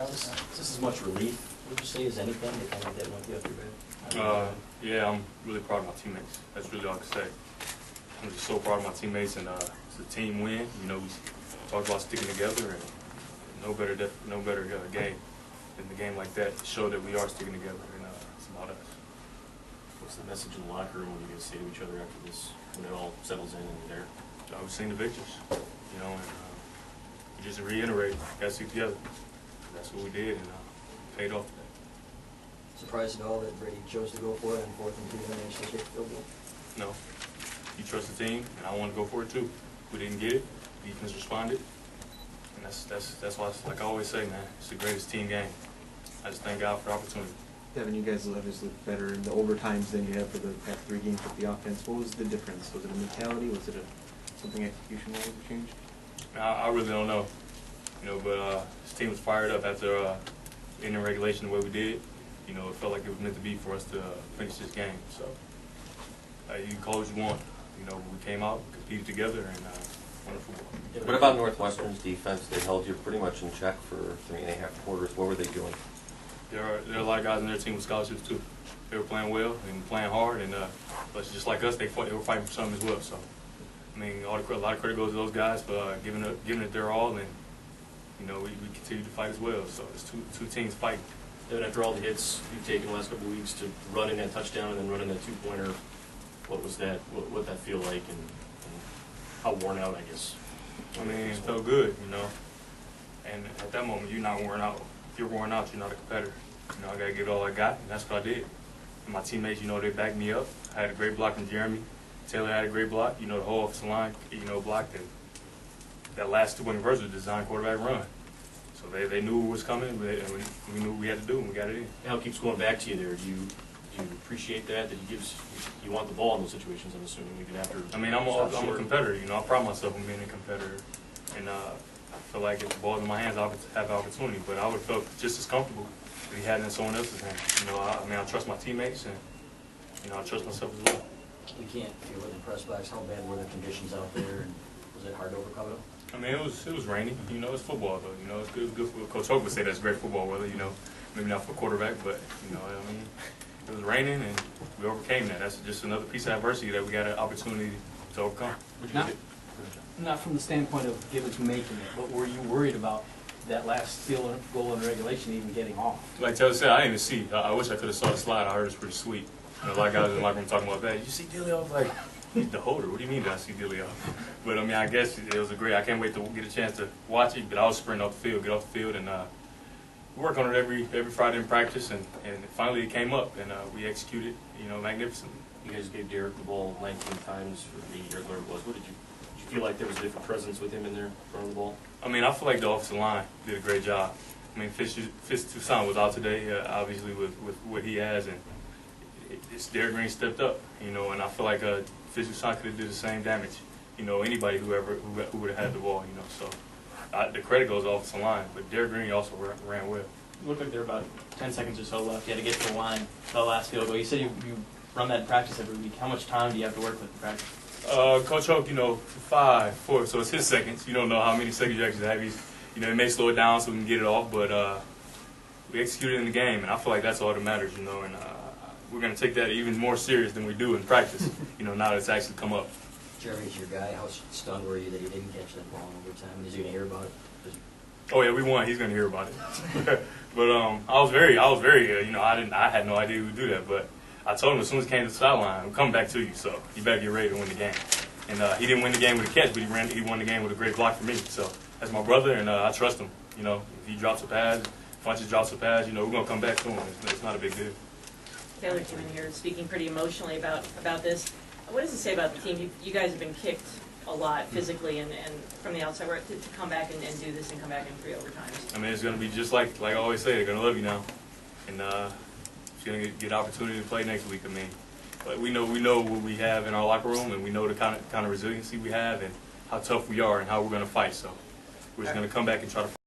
Is this as much relief, would you say, as anything to kind of get one off your bed? Yeah, I'm really proud of my teammates. That's really all I can say. I'm just so proud of my teammates, and it's a team win. You know, we talked about sticking together, and no better game than the game like that to show that we are sticking together, and it's about us. What's the message in the locker room when you guys say to each other after this, when it all settles in and you're there? We sing the victors, you know, and we just reiterate, got to stick together. That's what we did, and paid off today. Surprised at all that Brady chose to go for it on 4th and 2 and managed to kick the field goal? No. You trust the team, and I want to go for it too. We didn't get it. Defense responded, and that's why, like I always say, man, it's the greatest team game. I just thank God for the opportunity. Devin, you guys obviously looked better in the overtimes than you have for the past 3 games with the offense. What was the difference? Was it a mentality? Was it something execution-wise that changed? I really don't know. You know, but this team was fired up after ending regulation the way we did. You know, it felt like it was meant to be for us to finish this game. So you can call what you want. You know, we came out, competed together, and won the football. What about Northwestern's defense? They held you pretty much in check for 3.5 quarters. What were they doing? There are a lot of guys on their team with scholarships too. They were playing well and playing hard, and but just like us, they were fighting for something as well. So I mean, a lot of credit goes to those guys for giving it their all, and you know, we continue to fight as well. So it's two teams fighting. Then after all the hits you've taken the last couple of weeks to run in that touchdown and then run in that 2-pointer, what was that? What that feel like, and how worn out, I guess? I mean, it felt good, you know. And at that moment, you're not worn out. If you're worn out, you're not a competitor. You know, I gotta give it all I got, and that's what I did. And my teammates, you know, they backed me up. I had a great block from Jeremy. Taylor had a great block. You know, the whole offensive line, you know, blocked it. That last 2-point conversion was designed quarterback run. So they knew what was coming, and we knew what we had to do, and we got it in. Now it keeps going back to you there. Do you appreciate that you want the ball in those situations? I'm assuming even after. I mean, I'm a competitor. You know, I pride myself on being a competitor, and I feel like if the ball's in my hands, I would have the opportunity. But I would have felt just as comfortable if he had it in someone else's hands. You know, I mean, I trust my teammates, and you know, I trust myself as well. We can't feel it in the press box. How bad were the conditions out there, and was it hard to overcome it? I mean, it was rainy. You know, it's football though. You know, it's good for Coach Hope would say that's great football weather. You know, maybe not for quarterback, but you know, I mean, it was raining and we overcame that. That's just another piece of adversity that we got an opportunity to overcome. Not from the standpoint of Gibbons making it, but were you worried about that last field goal in regulation even getting off? Like Taylor said, I didn't even see. I wish I could have saw the slide. I heard it was pretty sweet. You know, a lot of guys in the locker room talking about that. You see Dilly? I was like, he's the holder. What do you mean did I see Dilly off? But I mean, I guess it was a great. I can't wait to get a chance to watch it. But I was sprinting off the field, get off the field, and we work on it every Friday in practice, and finally it came up, and we executed, you know, magnificently. You guys gave Derek the ball 19 times for 8 or whatever it was. What did you feel like there was a different presence with him in there throwing the ball? I mean, I feel like the offensive line did a great job. I mean, Fitz Toussaint was out today, obviously with what he has, and Derek Green stepped up, you know, and I feel like Fitz Toussaint could have did the same damage. You know, anybody who would have had the ball, you know. So the credit goes to the offensive line, but Derek Green also ran well. It looked like there were about 10 seconds or so left. You had to get to the line for the last field goal. You said you run that in practice every week. How much time do you have to work with in practice? Coach Hope, you know, 5, 4, so it's his seconds. You don't know how many seconds you actually have. You know, it may slow it down so we can get it off, but we executed in the game, and I feel like that's all that matters, you know, and we're going to take that even more serious than we do in practice, you know, now that it's actually come up. Jeremy's your guy. How stunned were you that he didn't catch that ball in overtime? Is he going to hear about it? Oh yeah, we won. He's going to hear about it. But I was very, you know, I had no idea he would do that, but I told him as soon as he came to the sideline, we'll come back to you, so you better get ready to win the game. And he didn't win the game with a catch, but he won the game with a great block for me. So that's my brother, and I trust him. You know, if he drops a pass, Funches drops a pass, you know, we're going to come back to him. It's not a big deal. Taylor came in here speaking pretty emotionally about this. What does it say about the team? You guys have been kicked a lot physically and from the outside to come back and do this and come back in 3 overtimes. I mean, it's going to be just like I always say, they're going to love you now. And you're going to get an opportunity to play next week. I mean, but we know what we have in our locker room, and we know the kind of resiliency we have and how tough we are and how we're going to fight. So we're just going to come back and try to fight.